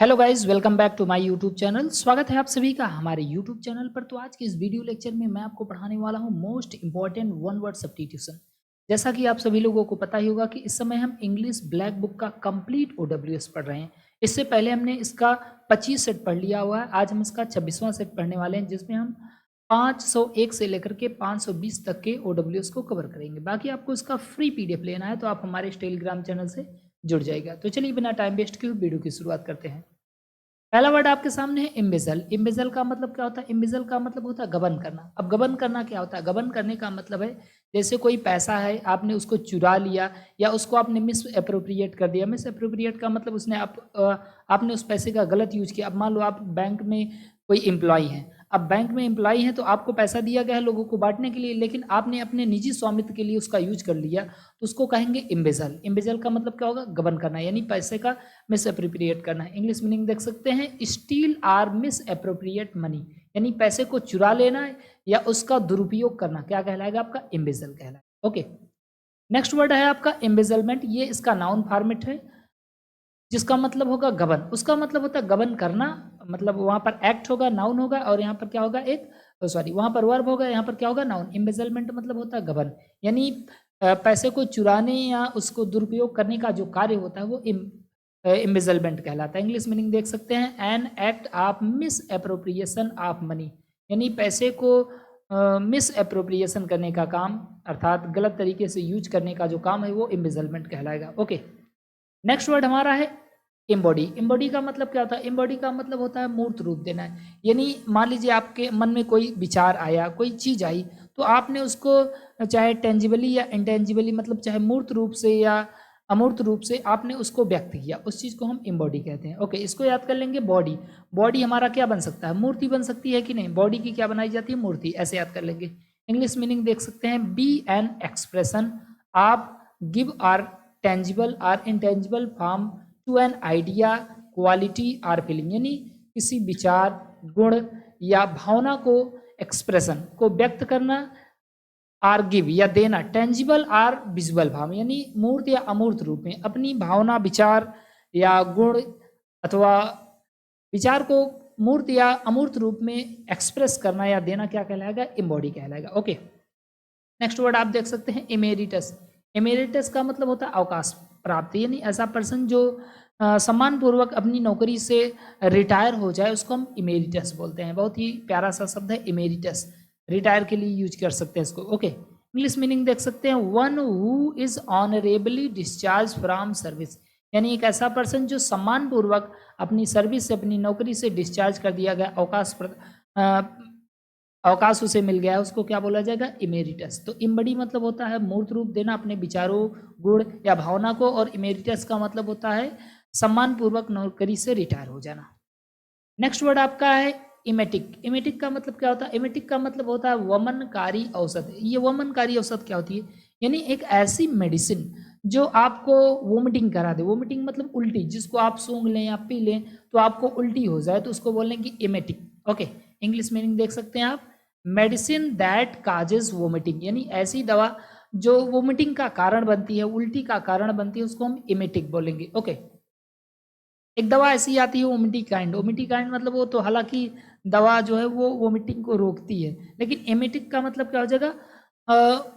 Hello guys, welcome back to my YouTube channel. स्वागत है आप सभी का हमारे यूट्यूब चैनल पर। तो आज के इस वीडियो लेक्चर में मैं आपको पढ़ाने वाला हूं most important one word substitution. जैसा कि आप सभी लोगों को पता ही होगा कि इस समय हम इंग्लिश ब्लैक बुक का कंप्लीट OWS पढ़ रहे हैं। इससे पहले हमने इसका 25 सेट पढ़ लिया हुआ है। आज हम इसका 26वां सेट पढ़ने वाले हैं, जिसमें हम 501 से लेकर के 520 तक के OWS को कवर करेंगे। बाकी आपको इसका फ्री PDF लेना है तो आप हमारे टेलीग्राम चैनल से जुड़ जाएगा। तो चलिए बिना टाइम वेस्ट किए वीडियो की शुरुआत करते हैं। पहला वर्ड आपके सामने है इम्बेजल। इम्बेजल का मतलब क्या होता है? इम्बेजल का मतलब होता है गबन करना। अब गबन करना क्या होता है? गबन करने का मतलब है जैसे कोई पैसा है, आपने उसको चुरा लिया या उसको आपने मिस अप्रोप्रिएट कर दिया। मिस अप्रोप्रिएट का मतलब आपने उस पैसे का गलत यूज किया। अब मान लो आप बैंक में कोई एम्प्लॉय है। अब बैंक में एम्प्लॉय है तो आपको पैसा दिया गया है लोगों को बांटने के लिए, लेकिन आपने अपने निजी स्वामित्व के लिए उसका यूज कर लिया, तो उसको कहेंगे इम्बेजल। इम्बेजल का मतलब क्या होगा? गबन करना, यानी पैसे का मिस अप्रोप्रिएट करना है। इंग्लिश मीनिंग देख सकते हैं, steal or misappropriate money, यानी पैसे को चुरा लेना या उसका दुरुपयोग करना क्या कहलाएगा? आपका इम्बेजल कहलाएगा। ओके, नेक्स्ट वर्ड है आपका एम्बेजलमेंट। ये इसका नाउन फॉर्मेट है जिसका मतलब होगा गबन। उसका मतलब होता है गबन करना, मतलब वहां पर एक्ट होगा, नाउन होगा, और यहाँ पर क्या होगा? वहां पर वर्ब होगा, यहाँ पर क्या होगा? नाउन। एम्बेजलमेंट मतलब होता है गबन, यानी पैसे को चुराने या उसको दुरुपयोग करने का जो कार्य होता है वो एम्बेजलमेंट कहलाता है। इंग्लिश मीनिंग देख सकते हैं, an act of miss appropriation of money, यानी पैसे को मिस अप्रोप्रिएशन करने का काम, अर्थात गलत तरीके से यूज करने का जो काम है वो एम्बेजलमेंट कहलाएगा। ओके, नेक्स्ट वर्ड हमारा है एम्बॉडी। एम्बॉडी का मतलब क्या होता है? एम्बॉडी का मतलब होता है मूर्त रूप देना है। यानी मान लीजिए आपके मन में कोई विचार आया, कोई चीज आई, तो आपने उसको चाहे टेंजिबली या इंटेंजिबली, मतलब चाहे मूर्त रूप से या अमूर्त रूप से आपने उसको व्यक्त किया, उस चीज को हम एम्बॉडी कहते हैं। ओके, इसको याद कर लेंगे। बॉडी, बॉडी हमारा क्या बन सकता है? मूर्ति बन सकती है कि नहीं? बॉडी की क्या बनाई जाती है? मूर्ति। ऐसे याद कर लेंगे। इंग्लिश मीनिंग देख सकते हैं, बी एन एक्सप्रेशन आप give or tangible or intangible form to an idea, quality or feeling, यानी किसी विचार, गुण या भावना को, एक्सप्रेशन को व्यक्त करना, आर गिव या देना, टेंजिबल आर विजुअल फॉर्म, यानी मूर्त या अमूर्त रूप में अपनी भावना, विचार या गुण अथवा विचार को मूर्त या अमूर्त रूप में एक्सप्रेस करना या देना क्या कहलाएगा? एम्बॉडी कहलाएगा। ओके, नेक्स्ट वर्ड आप देख सकते हैं इमेरिटस। इमेरिटस का मतलब होता है अवकाश प्राप्त, यानी ऐसा पर्सन जो सम्मान पूर्वक अपनी नौकरी से रिटायर हो जाए उसको हम इमेरिटस बोलते हैं। बहुत ही प्यारा सा शब्द है इमेरिटस, रिटायर के लिए यूज कर सकते हैं इसको। ओके, इंग्लिश मीनिंग देख सकते हैं, one who is honourably discharge from service, यानी एक ऐसा पर्सन जो सम्मान पूर्वक अपनी सर्विस से, अपनी नौकरी से डिस्चार्ज कर दिया गया, अवकाश उसे मिल गया है, उसको क्या बोला जाएगा? इमेरिटस। तो इम्बडी मतलब होता है मूर्त रूप देना अपने विचारों, गुण या भावना को, और इमेरिटस का मतलब होता है सम्मान पूर्वक नौकरी से रिटायर हो जाना। नेक्स्ट वर्ड आपका है इमेटिक। इमेटिक का मतलब क्या होता है? इमेटिक का मतलब होता है वमनकारी औषध। ये वमनकारी औषध क्या होती है? यानी एक ऐसी मेडिसिन जो आपको वोमिटिंग करा दे। वोमिटिंग मतलब उल्टी, जिसको आप सूंघ लें या पी लें तो आपको उल्टी हो जाए, तो उसको बोलेंगे इमेटिक। ओके, इंग्लिश मीनिंग देख सकते हैं आप, मेडिसिन दैट काजेज वोमिटिंग, यानी ऐसी दवा जो वोमिटिंग का कारण बनती है, उल्टी का कारण बनती है, उसको हम इमेटिक बोलेंगे। ओके, एक दवा ऐसी आती है ओमिटिकाइंड। ओमिटिकाइंड मतलब वो तो हालांकि दवा जो है वो वोमिटिंग को रोकती है, लेकिन एमेटिक का मतलब क्या हो जाएगा?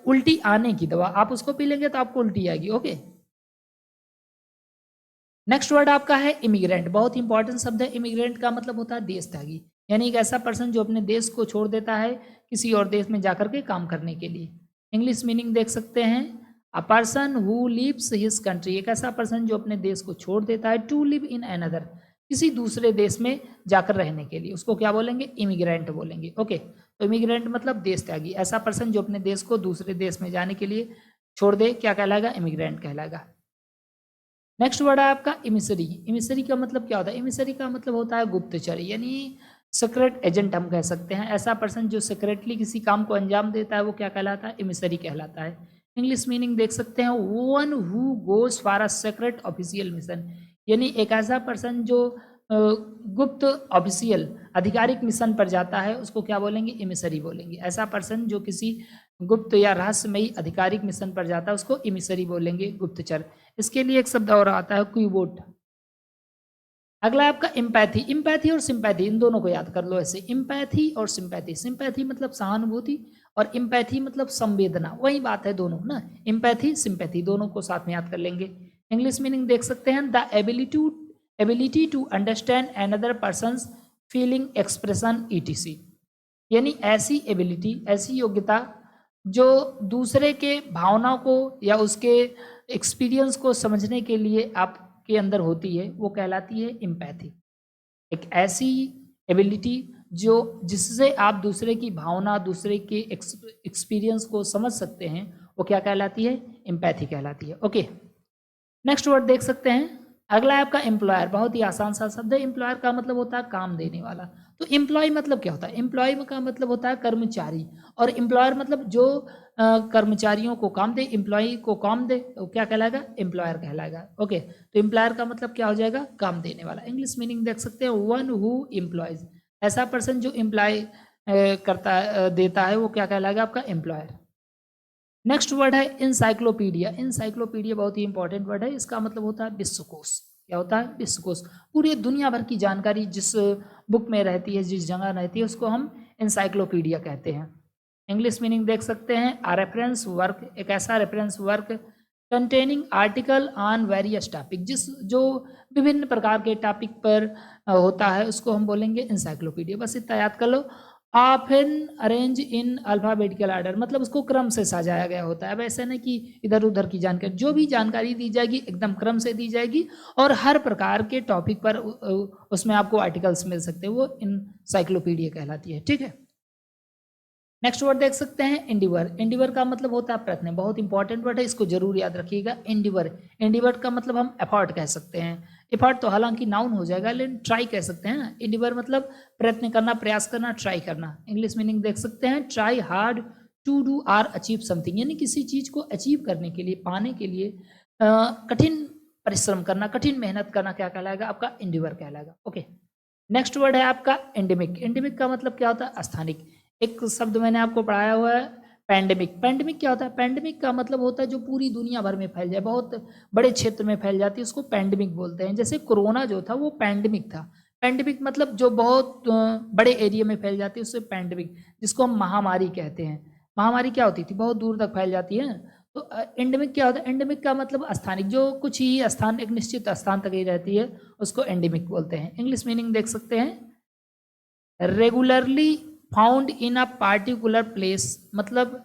उल्टी आने की दवा। आप उसको पी लेंगे तो आपको उल्टी आएगी। ओके, नेक्स्ट वर्ड आपका है इमिग्रेंट। बहुत इंपॉर्टेंट शब्द है। इमिग्रेंट का मतलब होता है देश त्यागी, यानी एक ऐसा पर्सन जो अपने देश को छोड़ देता है किसी और देश में जाकर के काम करने के लिए। इंग्लिश मीनिंग देख सकते हैं, a person who leaves his country, एक ऐसा पर्सन जो अपने देश को छोड़ देता है, टू लिव इन अनदर, किसी दूसरे देश में जाकर रहने के लिए, उसको क्या बोलेंगे? इमिग्रेंट बोलेंगे। ओके, तो इमिग्रेंट मतलब देश त्यागी, ऐसा पर्सन जो अपने देश को दूसरे देश में जाने के लिए छोड़ दे, क्या कहलाएगा? इमिग्रेंट कहलाएगा। नेक्स्ट वर्ड है आपका इमिसरी। इमिसरी का मतलब क्या होता है? इमिसरी का मतलब होता है गुप्तचर, यानी सीक्रेट एजेंट हम कह सकते हैं। ऐसा पर्सन जो सीक्रेटली किसी काम को अंजाम देता है वो क्या कहलाता है? इमिसरी कहलाता है। इंग्लिश मीनिंग देख सकते हैं, one who goes for a secret official mission, यानी एक ऐसा पर्सन जो गुप्त ऑफिशियल आधिकारिक मिशन पर जाता है, उसको क्या बोलेंगे? इमिसरी बोलेंगे। ऐसा पर्सन जो किसी गुप्त या रहस्यमयी आधिकारिक मिशन पर जाता है उसको इमिसरी बोलेंगे, गुप्तचर। इसके लिए एक शब्द और आता है क्यूबोट। अगला है आपका इम्पैथी। इम्पैथी और सिंपैथी इन दोनों को याद कर लो ऐसे, इम्पैथी और सिंपैथी। सिंपैथी मतलब सहानुभूति और इम्पैथी मतलब संवेदना, वही बात है दोनों ना, इम्पैथी सिंपैथी दोनों को साथ में याद कर लेंगे। इंग्लिश मीनिंग देख सकते हैं, the ability to understand another person's feeling, expression, etc. यानी ऐसी एबिलिटी, ऐसी योग्यता जो दूसरे के भावनाओं को या उसके एक्सपीरियंस को समझने के लिए आपके अंदर होती है, वो कहलाती है इम्पैथी। एक ऐसी एबिलिटी जो जिससे आप दूसरे की भावना, दूसरे के एक्सपीरियंस को समझ सकते हैं, वो क्या कहलाती है, इम्पैथी कहलाती है। ओके, नेक्स्ट वर्ड देख सकते हैं। अगला है आपका एम्प्लॉयर। बहुत ही आसान सा शब्द है। एम्प्लॉयर का मतलब होता है काम देने वाला। तो एम्प्लॉय मतलब क्या होता है, एम्प्लॉय का मतलब होता है कर्मचारी, और एम्प्लॉयर मतलब जो कर्मचारियों को काम दे, एम्प्लॉय को काम दे, तो क्या कहलाएगा, एम्प्लॉयर कहलाएगा। ओके, तो एम्प्लॉयर का मतलब क्या हो जाएगा, काम देने वाला। इंग्लिश मीनिंग देख सकते हैं, वन हु एम्प्लॉयज, ऐसा पर्सन जो एम्प्लॉय देता है, वो क्या कहलाएगा, आपका एम्प्लॉयर। नेक्स्ट वर्ड है इंसाइक्लोपीडिया। इंसाइक्लोपीडिया बहुत ही इंपॉर्टेंट वर्ड है। इसका मतलब होता है विश्वकोश। क्या होता है, विश्वकोश। पूरी दुनिया भर की जानकारी जिस बुक में रहती है, जिस जगह रहती है, उसको हम इंसाइक्लोपीडिया कहते हैं। इंग्लिश मीनिंग देख सकते हैं, आ रेफरेंस वर्क, एक ऐसा reference work containing article on various topic, जिस जो विभिन्न प्रकार के टॉपिक पर होता है, उसको हम बोलेंगे इंसाइक्लोपीडिया। बस इतना याद कर लो। Often arrange in alphabetical order, मतलब उसको क्रम से सजाया गया होता है। अब ऐसा नहीं कि इधर उधर की जानकारी, जो भी जानकारी दी जाएगी एकदम क्रम से दी जाएगी, और हर प्रकार के टॉपिक पर उसमें आपको आर्टिकल्स मिल सकते हैं, वो इंसाइक्लोपीडिया कहलाती है। ठीक है, नेक्स्ट वर्ड देख सकते हैं, इंडिवर। इंडिवर का मतलब होता है प्रयत्न, बहुत इंपॉर्टेंट वर्ड है, इसको जरूर याद रखिएगा। इंडिवर, इंडिवर का मतलब हम एफर्ट कह सकते हैं। एफर्ट तो हालांकि नाउन हो जाएगा, लेकिन ट्राई कह सकते हैं ना। इंडिवर मतलब प्रयत्न करना, प्रयास करना, ट्राई करना। इंग्लिश मीनिंग देख सकते हैं, try hard to do or achieve something, यानी किसी चीज को अचीव करने के लिए, पाने के लिए कठिन परिश्रम करना, कठिन मेहनत करना, क्या कहलाएगा, आपका इंडिवर कहलाएगा। ओके, नेक्स्ट वर्ड है आपका एंडेमिक। एंडेमिक का मतलब क्या होता है, स्थानिक। एक शब्द मैंने आपको पढ़ाया हुआ है, पैंडेमिक। पैंडेमिक क्या होता है, पैंडेमिक का मतलब होता है जो पूरी दुनिया भर में फैल जाए, बहुत बड़े क्षेत्र में फैल जाती है, उसको पैंडेमिक बोलते हैं। जैसे कोरोना जो था वो पैंडेमिक था। पैंडेमिक मतलब जो बहुत बड़े एरिया में फैल जाती है, उससे पैंडेमिक, जिसको हम महामारी कहते हैं। महामारी क्या होती थी, बहुत दूर तक फैल जाती है। तो एंडेमिक क्या होता है, एंडेमिक का मतलब स्थानिक, जो कुछ ही स्थान, एक निश्चित स्थान तक ही रहती है, उसको एंडेमिक बोलते हैं। इंग्लिश मीनिंग देख सकते हैं, regularly found in a particular place, मतलब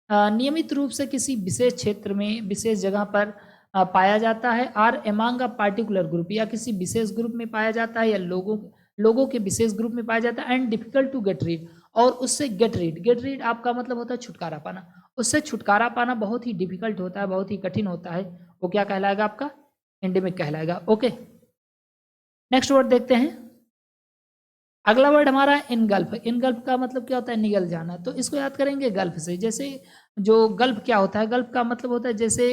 नियमित रूप से किसी विशेष क्षेत्र में, विशेष जगह पर पाया जाता है। आर एमांग अ पार्टिकुलर ग्रुप, या किसी विशेष ग्रुप में पाया जाता है, या लोगों के विशेष ग्रुप में पाया जाता है। And difficult to get rid, और उससे गेट रीड, गेट रीड आपका मतलब होता है छुटकारा पाना, उससे छुटकारा पाना बहुत ही डिफिकल्ट होता है, बहुत ही कठिन होता है, वो क्या कहलाएगा, आपका एंडेमिक कहलाएगा। ओके, नेक्स्ट वर्ड देखते हैं। अगला वर्ड हमारा इनगल्फ। इनगल्फ का मतलब क्या होता है, निगल जाना। तो इसको याद करेंगे गल्फ से। जैसे जो गल्फ क्या होता है, गल्फ का मतलब होता है जैसे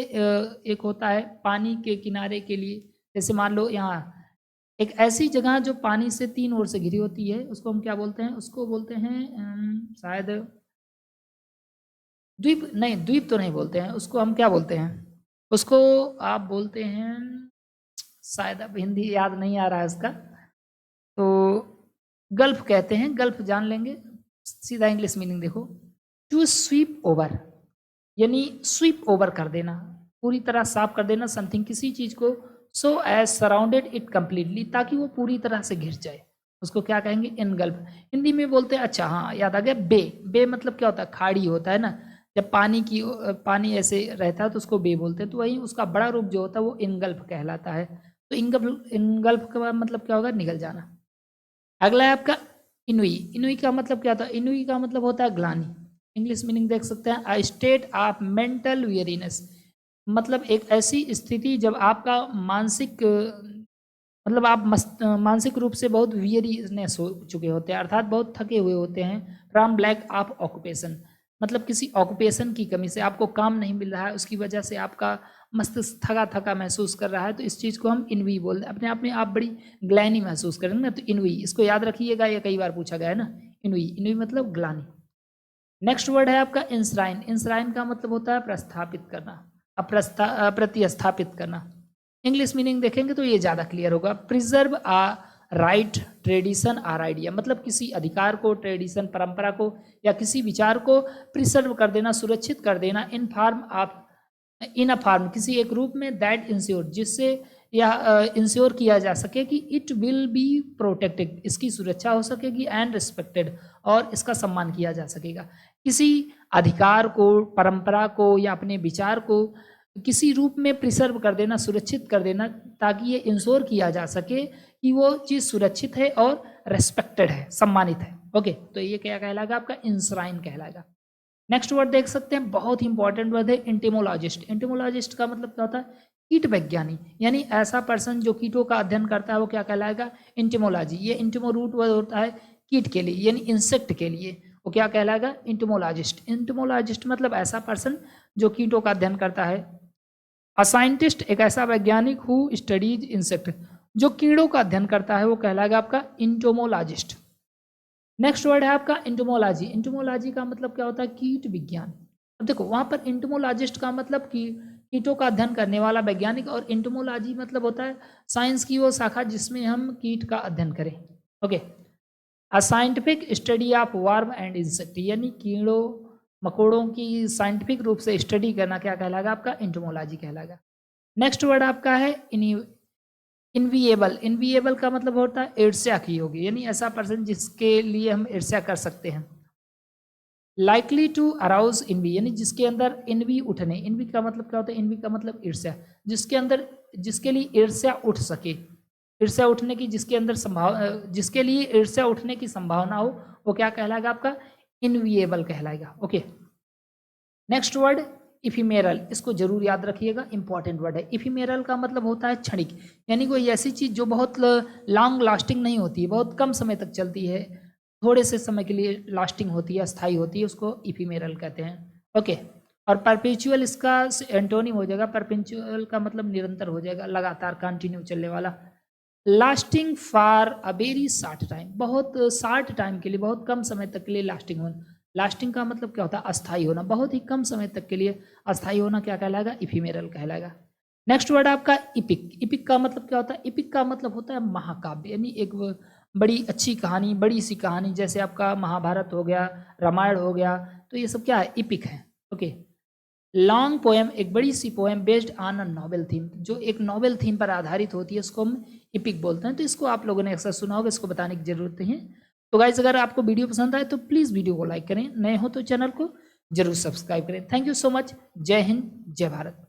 एक होता है पानी के किनारे के लिए, जैसे मान लो यहाँ एक ऐसी जगह जो पानी से तीन ओर से घिरी होती है, उसको हम क्या बोलते हैं, उसको बोलते हैं शायद द्वीप, नहीं द्वीप तो नहीं बोलते हैं उसको, हम क्या बोलते हैं उसको, आप बोलते हैं शायद, अब हिंदी याद नहीं आ रहा है इसका, तो गल्फ कहते हैं। गल्फ जान लेंगे, सीधा इंग्लिश मीनिंग देखो, टू स्वीप ओवर, यानी स्वीप ओवर कर देना, पूरी तरह साफ कर देना, समथिंग किसी चीज को, so as surrounded it completely, ताकि वो पूरी तरह से घिर जाए, उसको क्या कहेंगे, इनगल्फ। हिंदी में बोलते हैं, अच्छा हाँ याद आ गया, बे। बे मतलब क्या होता है, खाड़ी होता है ना, जब पानी ऐसे रहता है तो उसको बे बोलते हैं। तो वही उसका बड़ा रूप जो होता है वो इनगल्फ कहलाता है। तो इनगल्फ, इनगल्फ का मतलब क्या होगा, निगल जाना। अगला है आपका इनुई। इनुई का मतलब क्या होता है, इनुई का मतलब होता है ग्लानि। इंग्लिश मीनिंग देख सकते हैं, a state of mental weariness, मतलब एक ऐसी स्थिति जब आपका मानसिक मतलब आप मानसिक रूप से बहुत वियरीनेस हो चुके होते हैं, अर्थात बहुत थके हुए होते हैं। फ्रॉम लैक ऑफ ऑक्यूपेशन, मतलब किसी ऑक्यूपेशन की कमी से, आपको काम नहीं मिल रहा है, उसकी वजह से आपका मस्तिष्क थका थका महसूस कर रहा है, तो इस चीज़ को हम इनवी बोलते हैं। अपने आप में आप बड़ी ग्लैनी महसूस करेंगे ना, तो इनवी, इसको याद रखिएगा, ये कई बार पूछा गया है ना, इनवी। इनवी मतलब ग्लानी। नेक्स्ट वर्ड है आपका इंसराइन। इंसराइन का मतलब होता है प्रस्थापित करना, प्रतिस्थापित करना। इंग्लिश मीनिंग देखेंगे तो ये ज़्यादा क्लियर होगा। Preserve a right, tradition or idea, मतलब किसी अधिकार को, ट्रेडिशन परंपरा को या किसी विचार को प्रिजर्व कर देना, सुरक्षित कर देना, in form of, in a form, किसी एक रूप में, दैट इंश्योर, जिससे यह इंश्योर किया जा सके कि इट विल बी प्रोटेक्टेड, इसकी सुरक्षा हो सकेगी, एंड रिस्पेक्टेड, और इसका सम्मान किया जा सकेगा। किसी अधिकार को, परंपरा को या अपने विचार को किसी रूप में प्रिसर्व कर देना, सुरक्षित कर देना, ताकि ये इंश्योर किया जा सके कि वो चीज़ सुरक्षित है और रेस्पेक्टेड है, सम्मानित है। ओके, तो ये क्या कहलाएगा? आपका इंश्राइन कहलाएगा। नेक्स्ट वर्ड देख सकते हैं, बहुत ही इंपॉर्टेंट वर्ड है एंटिमोलॉजिस्ट। एंटिमोलॉजिस्ट का मतलब क्या होता है? कीट वैज्ञानी, यानी ऐसा पर्सन जो कीटों का अध्ययन करता है वो क्या कहलाएगा? एंटिमोलॉजी। ये एंटिमो रूट वर्ड होता है कीट के लिए, यानी इंसेक्ट के लिए, वो क्या कहलाएगा? एंटिमोलॉजिस्ट। एंटिमोलॉजिस्ट मतलब ऐसा पर्सन जो कीटों का अध्ययन करता है। अ साइंटिस्ट एक ऐसा वैज्ञानिक हु स्टडीज इंसेक्ट, जो कीड़ों का अध्ययन करता है वो कहलाएगा आपका एंटोमोलॉजिस्ट। नेक्स्ट वर्ड है आपका एंटोमोलॉजी। एंटोमोलॉजी का मतलब क्या होता है? कीट विज्ञान। अब देखो वहां पर एंटोमोलॉजिस्ट का मतलब कि कीटों का अध्ययन करने वाला वैज्ञानिक, और एंटोमोलॉजी मतलब होता है साइंस की वो शाखा जिसमें हम कीट का अध्ययन करें। Okay, a scientific study of worm and insect, यानी कीड़ों मकोड़ों की साइंटिफिक रूप से स्टडी करना क्या कहलाएगा? आपका एंटोमोलॉजी कहलाएगा। नेक्स्ट वर्ड आपका है इनविएबल। इनविएबल का मतलब होता है ईर्ष्या की होगी, यानी ऐसा पर्सन जिसके लिए हम ईर्ष्या कर सकते हैं। लाइकली टू अराउज इनवी, यानी जिसके अंदर इनवी उठने। इनवी का मतलब क्या होता है? इनवी का मतलब ईर्ष्या, जिसके अंदर, जिसके लिए ईर्ष्या उठ सके, ईर्ष्या उठने की जिसके अंदर जिसके लिए ईर्ष्या उठने की संभावना हो, वो क्या कहलाएगा? आपका इनविएबल कहलाएगा। ओके, नेक्स्ट वर्ड इफिमेरल, इसको जरूर याद रखिएगा, इंपॉर्टेंट वर्ड है। इफिमेरल का मतलब होता है क्षणिक, यानी कोई ऐसी चीज जो बहुत लॉन्ग लास्टिंग नहीं होती है, बहुत कम समय तक चलती है, थोड़े से समय के लिए लास्टिंग होती है, अस्थायी होती है, उसको इफिमेरल कहते हैं। ओके, और परपेचुअल इसका एंटोनिम हो जाएगा। परपेचुअल का मतलब निरंतर हो जाएगा, लगातार, कंटिन्यू चलने वाला। Lasting for a very short time, बहुत शॉर्ट टाइम के लिए, बहुत कम समय तक के लिए लास्टिंग होना। लास्टिंग का मतलब क्या होता है? अस्थायी होना, बहुत ही कम समय तक के लिए अस्थायी होना क्या कहलाएगा? इफिमेरल कहलाएगा। नेक्स्ट वर्ड आपका इपिक। इपिक का मतलब क्या होता है? इपिक का मतलब होता है महाकाव्य, यानी एक बड़ी अच्छी कहानी, बड़ी सी कहानी, जैसे आपका महाभारत हो गया, रामायण हो गया, तो ये सब क्या है? इपिक है। ओके, लॉन्ग पोएम, एक बड़ी सी poem based on a novel theme, जो एक नॉवेल थीम पर आधारित होती है, उसको हम इपिक बोलते हैं। तो इसको आप लोगों ने अक्सर सुना होगा, इसको बताने की जरूरत नहीं है। तो गाइज, अगर आपको वीडियो पसंद आए तो प्लीज़ वीडियो को लाइक करें, नए हो तो चैनल को जरूर सब्सक्राइब करें। Thank you so much. जय हिंद, जय भारत।